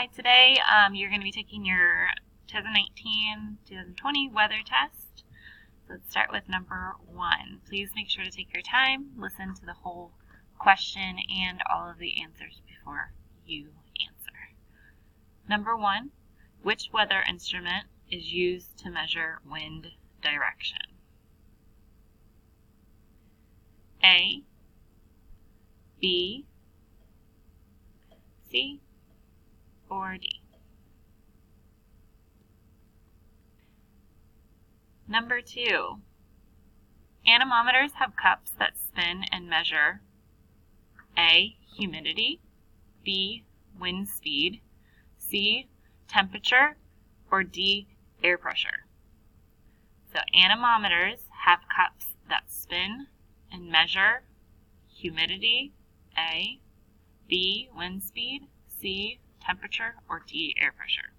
Hi, today you're going to be taking your 2019-2020 weather test. So let's start with number 1. Please make sure to take your time, listen to the whole question and all of the answers before you answer. Number 1, which weather instrument is used to measure wind direction? A, B, C, or D? Number 2, anemometers have cups that spin and measure A, humidity, B, wind speed, C, temperature, or D, air pressure. So anemometers have cups that spin and measure humidity, A, B, wind speed, C, temperature, or D, air pressure.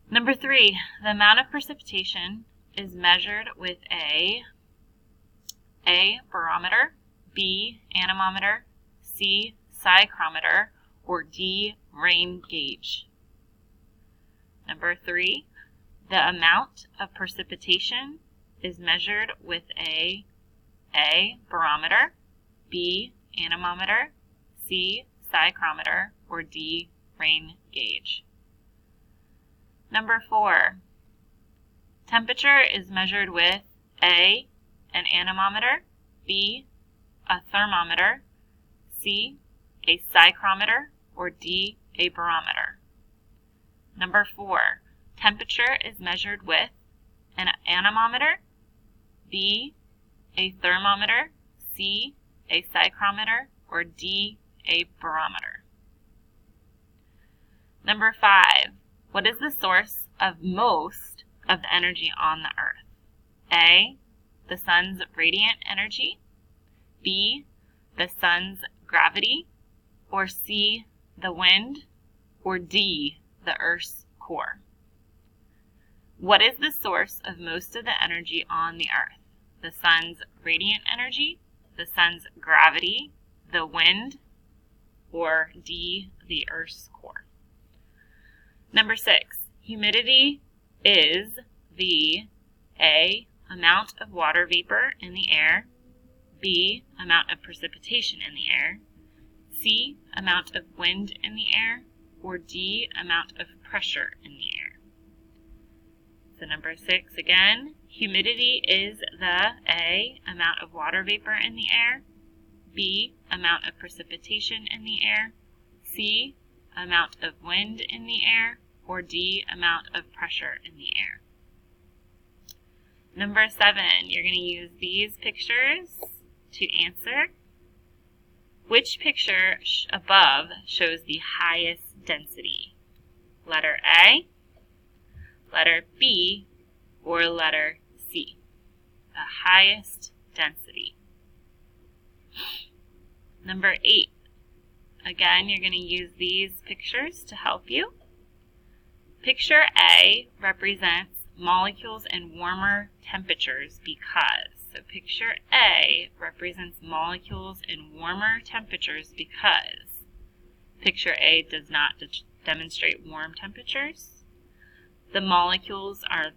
Number 3, the amount of precipitation is measured with A, barometer, B, anemometer, C, psychrometer, or D, rain gauge. Number 3, the amount of precipitation is measured with A, barometer, B, anemometer, C, psychrometer, or D, rain gauge. Number 4, temperature is measured with A, an anemometer, B, a thermometer, C, a psychrometer, or D, a barometer. Number 4, temperature is measured with an anemometer, B, a thermometer, C, a psychrometer, or D, a barometer. Number 5, what is the source of most of the energy on the Earth? A, the sun's radiant energy, B, the sun's gravity, or C, the wind, or D, the Earth's core? What is the source of most of the energy on the Earth? The sun's radiant energy, the sun's gravity, the wind, or D, the Earth's core? Number 6, humidity is the A, amount of water vapor in the air, B, amount of precipitation in the air, C, amount of wind in the air, or D, amount of pressure in the air. So number 6 again, humidity is the A, amount of water vapor in the air, B, amount of precipitation in the air, C, amount of wind in the air, or D, amount of pressure in the air. Number 7, you're going to use these pictures to answer. Which picture above shows the highest density? Letter A, letter B, or letter C? The highest density. Number 8, again, you're going to use these pictures to help you. Picture A represents molecules in warmer temperatures because. So picture A represents molecules in warmer temperatures because. Picture A does not demonstrate warm temperatures. The molecules are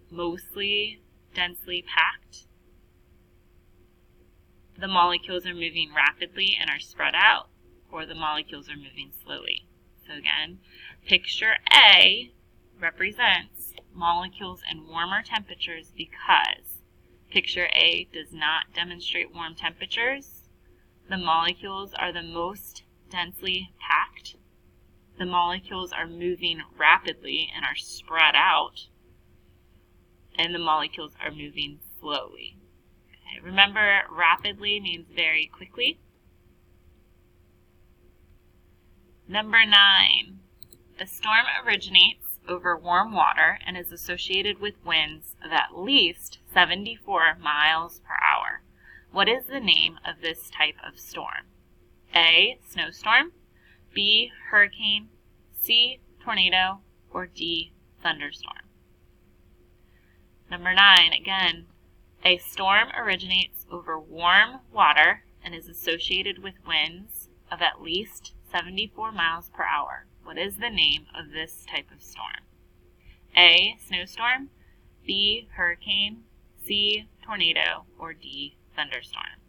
mostly densely packed. The molecules are moving rapidly and are spread out, or the molecules are moving slowly. So again, picture A represents molecules in warmer temperatures because picture A does not demonstrate warm temperatures. The molecules are the most densely packed. The molecules are moving rapidly and are spread out. And the molecules are moving slowly. Okay, remember, rapidly means very quickly. Number 9, a storm originates over warm water and is associated with winds of at least 74 miles per hour. What is the name of this type of storm? A, snowstorm, B, hurricane, C, tornado, or D, thunderstorm? Number 9, again, a storm originates over warm water and is associated with winds of at least 74 miles per hour. What is the name of this type of storm? A. Snowstorm, B. Hurricane, C. Tornado, or D. Thunderstorm.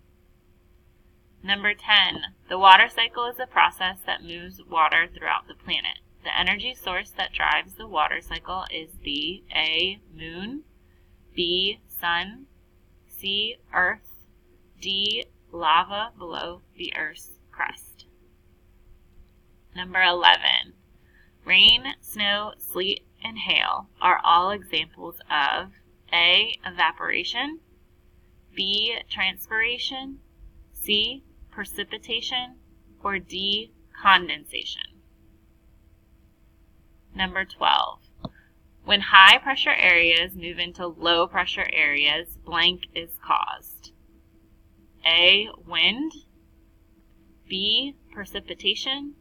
Number 10. The water cycle is a process that moves water throughout the planet. The energy source that drives the water cycle is the A. Moon, B. Sun, C. Earth, D. Lava below the Earth's crust. Number 11. Rain, snow, sleet, and hail are all examples of A. Evaporation, B. Transpiration, C. Precipitation, or D. Condensation. Number 12. When high pressure areas move into low pressure areas, blank is caused. A. Wind, B. Precipitation,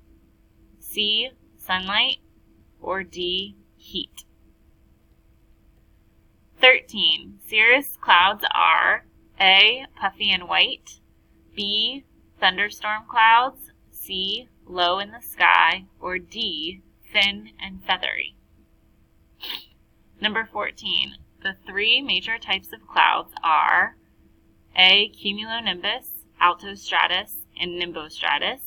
C. Sunlight, or D. Heat. 13. Cirrus clouds are A. Puffy and white, B. Thunderstorm clouds, C. Low in the sky, or D. Thin and feathery. Number 14. The three major types of clouds are A. Cumulonimbus, altostratus, and nimbostratus,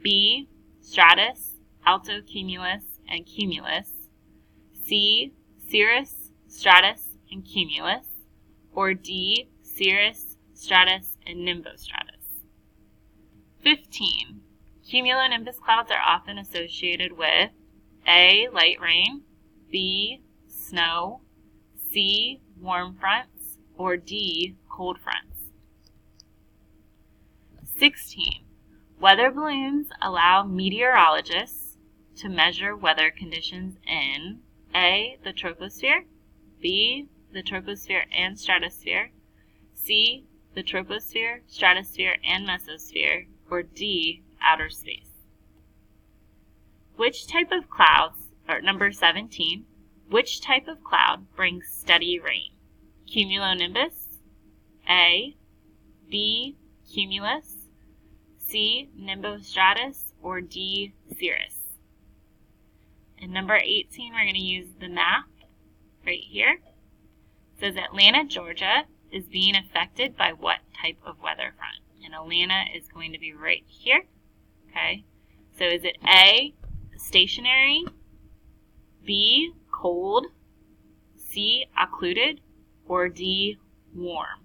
B. Stratus, altocumulus, and cumulus, C. Cirrus, stratus, and cumulus, or D. Cirrus, stratus, and nimbostratus. 15. Cumulonimbus clouds are often associated with A. Light rain, B. Snow, C. Warm fronts, or D. Cold fronts. 16. Weather balloons allow meteorologists to measure weather conditions in A. The troposphere, B. The troposphere and stratosphere, C. The troposphere, stratosphere, and mesosphere, or D. Outer space. Which type of clouds, or number 17, which type of cloud brings steady rain? Cumulonimbus, A, B, cumulus, C, nimbostratus, or D, cirrus. And number 18, we're going to use the map right here. It says Atlanta, Georgia is being affected by what type of weather front? And Atlanta is going to be right here. Okay, so is it A, stationary, B, cold, C, occluded, or D, warm?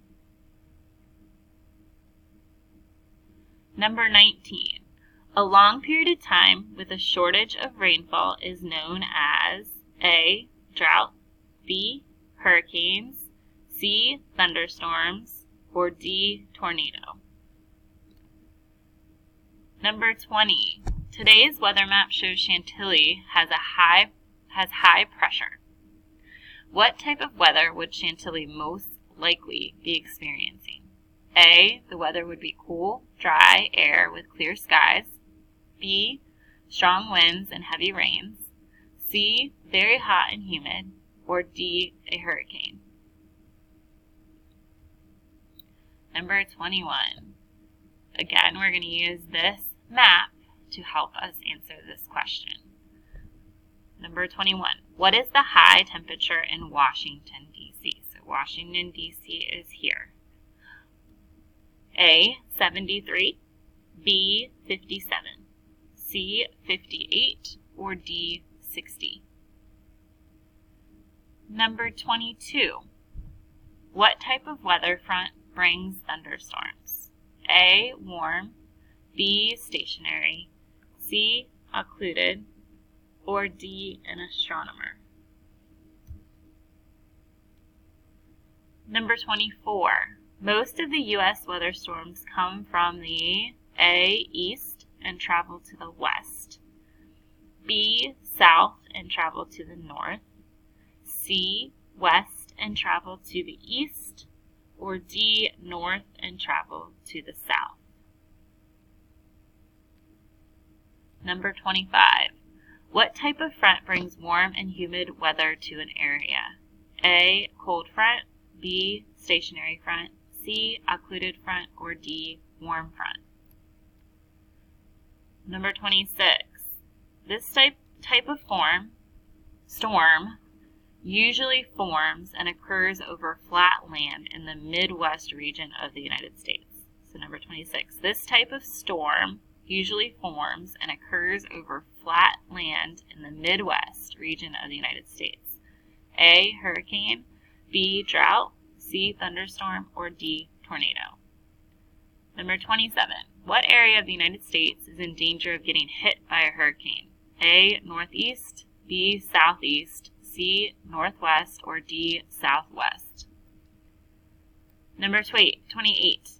Number 19. A long period of time with a shortage of rainfall is known as A, drought, B, hurricanes, C, thunderstorms, or D, tornado. Number 20. Today's weather map shows Chantilly has high pressure. What type of weather would Chantilly most likely be experiencing? A. The weather would be cool, dry air with clear skies. B. Strong winds and heavy rains. C. Very hot and humid. Or D. A hurricane. Number 21. Again, we're going to use this map to help us answer this question. Number 21. What is the high temperature in Washington, D.C.? So Washington, D.C. is here. A, 73, B, 57, C, 58, or D, 60. Number 22. What type of weather front brings thunderstorms? A, warm, B, stationary, C, occluded, or D, an astronomer. Number 24. Most of the U.S. weather storms come from the A, east and travel to the west, B, south and travel to the north, C, west and travel to the east, or D, north and travel to the south. Number 25. What type of front brings warm and humid weather to an area? A, cold front, B, stationary front, C, occluded front, or D, warm front. Number 26. This type of storm usually forms and occurs over flat land in the Midwest region of the United States. So number 26. This type of storm usually forms and occurs over flat land in the Midwest region of the United States. A, hurricane, B, drought, C, thunderstorm, or D, tornado. Number 27. What area of the United States is in danger of getting hit by a hurricane? A, northeast, B, southeast, C, northwest, or D, southwest. Number 28.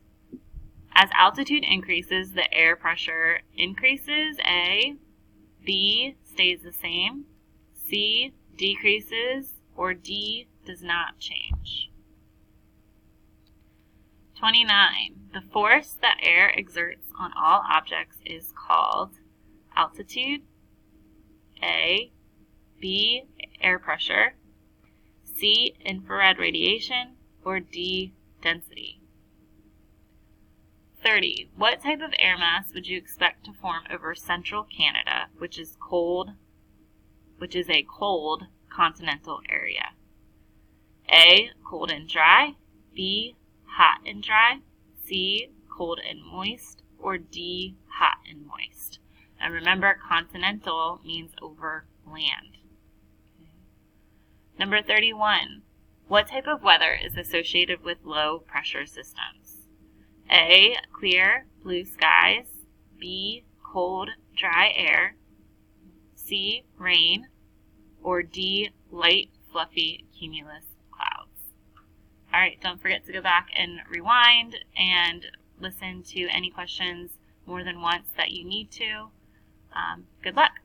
As altitude increases, the air pressure increases. A, B, stays the same, C, decreases, or D, does not change. 29. The force that air exerts on all objects is called altitude, A, B, air pressure, C, infrared radiation, or D, density. 30. What type of air mass would you expect to form over central Canada, which is a cold continental area? A, cold and dry, B, hot and dry, C, cold and moist, or D, hot and moist. And remember, continental means over land. Okay. Number 31. What type of weather is associated with low pressure systems? A, clear, blue skies, B, cold, dry air, C, rain, or D, light, fluffy, cumulus clouds. All right, don't forget to go back and rewind and listen to any questions more than once that you need to. Good luck.